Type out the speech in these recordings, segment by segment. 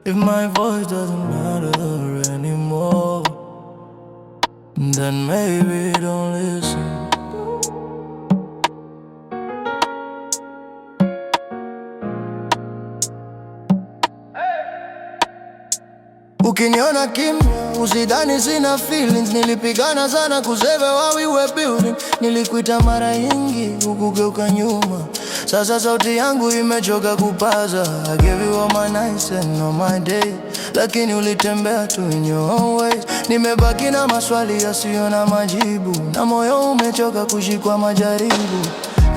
If my voice doesn't matter anymore, then maybe don't listen. Ukiniona kimya, usidhani sina feelings. Nilipigana sana kusave what we were building. Nilikuita mara nyingi, ukugeuka nyuma. Sasa sauti yangu imechoka kupaza. I gave you all my nights and all my days, lakini ulitembea tu in your own ways. Nimebaki na maswali yasiyo na majibu, na moyo umechoka kushikwa majaribu.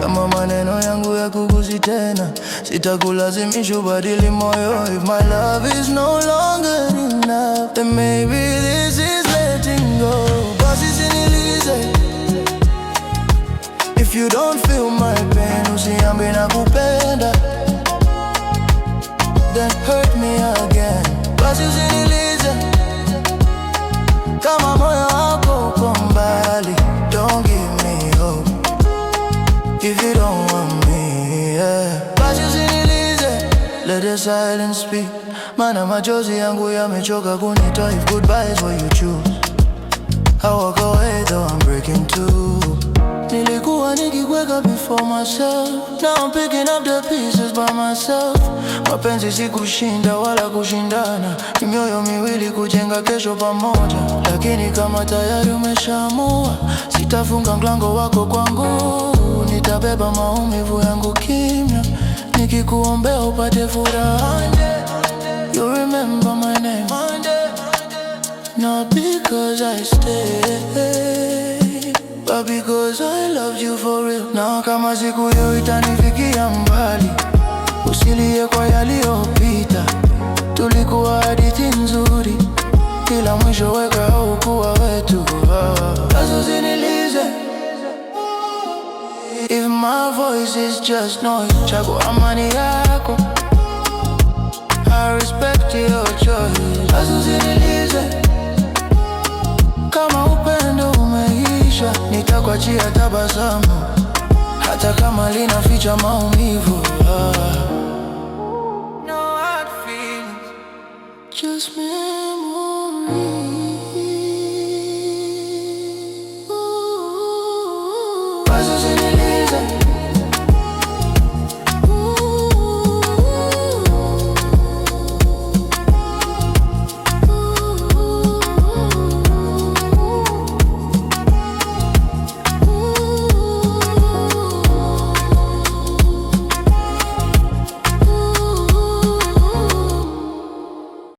Kama maneno yangu ya kugusi tena, sitakulazimisha ubadili moyo. If my love is no longer enough, then maybe this is letting go. Basi usinilize. If you don't feel my pain, usiambe nakupenda, then hurt me again. Basi usinilize. Kama moyo wako uko mbali, don't give me hope if you don't want me, yeah. Basi usinilize, let the silence speak. Mana machozi yangu yamechoka kunitoa. If goodbye is what you choose, I walk away though I'm breaking too. Nilikuwa nikikweka before myself, now I'm picking up the pieces by myself. Mapenzi si kushinda wala kushindana, ni mioyo miwili kujenga kesho pamoja. Lakini kama tayari umeshaamua, sitafunga mlango wako kwangu. Nitabeba maumivu yangu kimya, nikikuombea upate furaha. You remember my name, not because I stay, but because I loved you for real. Na kama siku hiyo itanifikia mbali, usilie kwa yaliyopita. Tulikuwa hadithi nzuri, kila mwisho weka haukuwa wetu. Basi usinilize. If my voice is just noise, chagua amani yako. I respect your choice. Basi usinilize. Kama upendo umeisha, nitakuachia tabasamu, hata kama linaficha maumivu. No hard feelings, just memories.